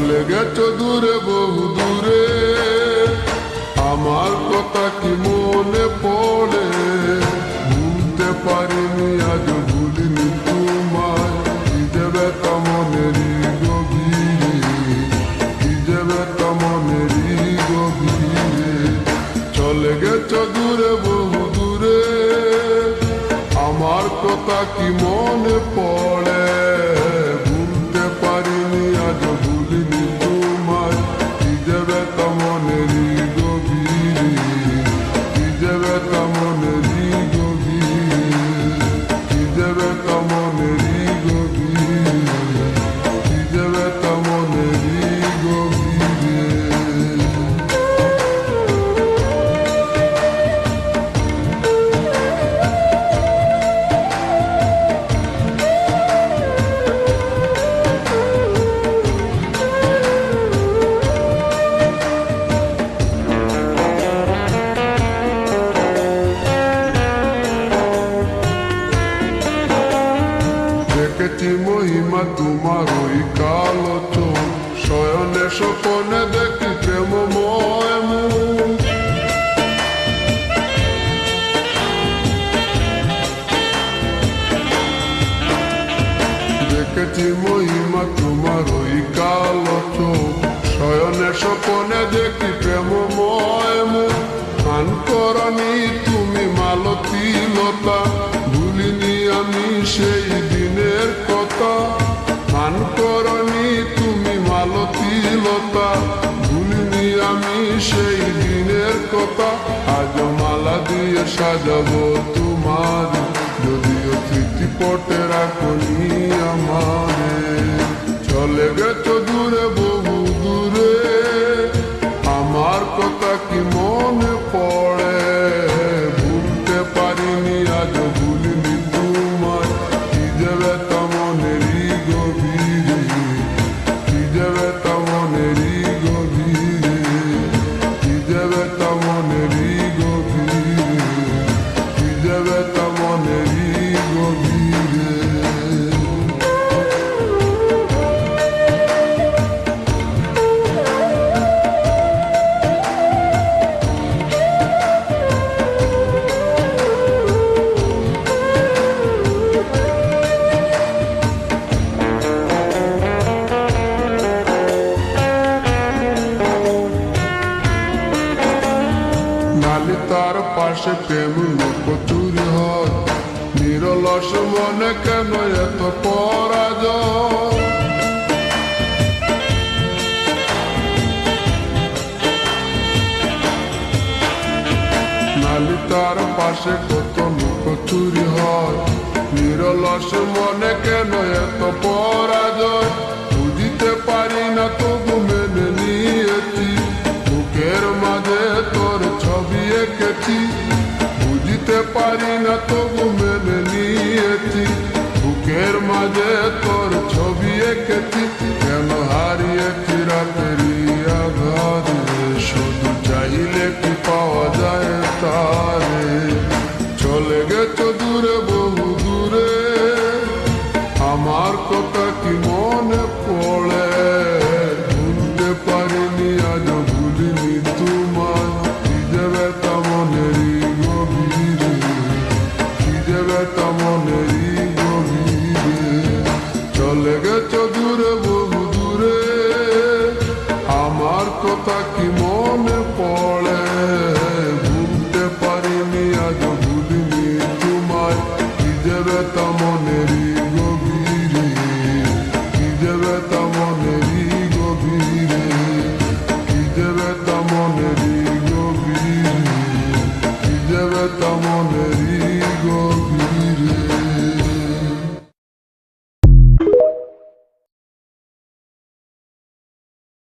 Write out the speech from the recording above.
চলে গেছো দূরে বহু দূরে, আমার কথা কি মনে পড়ে? ভুলতে পারিনি আজ ভুলিনি তোমায়, কি যে ব্যথা মনেরই গভীরে, কি যে ব্যথা মনেরই গভীরে। চলে গেছো দূরে বহু দূরে, আমার কথা কি মনে পড়ে? ভুলতে পারিনি আজ ভুলিনি তোমায়, কি যে ব্যথা মনেরই গভীরে, কি যে ব্যথা মনেরই গভীরে, কি যে ব্যথা মনেরই গভীরে, কি যে ব্যথা মনেরই গভীরে। দেখেছি মহিমা তোমার ওই কালো চোখ, শয়নে স্বপনে দেখি প্রেমময় মুখ। দেখেছি মহিমা তোমার ওই কালো চোখ, শয়নে স্বপনে দেখি প্রেমময় মুখ। গান করনি তুমি মালতী লতা, ভুলিনি আমি সেই দিনের কথা। গান করনি তুমি মালতী লতা, ভুলিনি আমি সেই দিনের কথা। আজ মালা দিয়ে সাজাবো তোমার, যদিও স্মৃতিপটে রাখনি আমারে। চলে গেছো দূরে বহু দূরে, আমার কথা কি মনে পড়ে? ভুলতে পারিনি আজ ভুলিনি তোমায়, কি যে ব্যথা মনেরই গভীরে, কি যে ব্যথা মনেরই গভীরে, কি যে ব্যথা মনেরই গভীরে, কি যে ব্যথা মনেরই গভীরে। নালিতার পাশে প্রেম লুকোচুরি হয়, নিরলস মনে কেন এত পরাজয়? নালিতার পাশে কত লুকোচুরি হয়, নিরলস মনে কেন এত পরাজয়? বুঝিতে পারি না তবু মেনে নিয়েছি, বুকের মাঝে তোর ছবি এঁকেছি। বুঝিতে পারি না তবু মেনে নিয়েছি, বুকের মাঝে তোর ছবি এঁকেছি। কেন হারিয়েছি রাতেরই আধারে, শুধু চাইলে কি পাওয়া যায় তারে? চলে গেছো দূরে বহু দূরে, আমার কথা কি মনে পড়ে? ভুলতে পারিনি আজ ভুলিনি তোমায়, কি যে ব্যথা মনেরই গভীরে, কি যে ব্যথা মনেরই গভীরে। চলে গেছো দূরে বহু দূরে, আমার কথা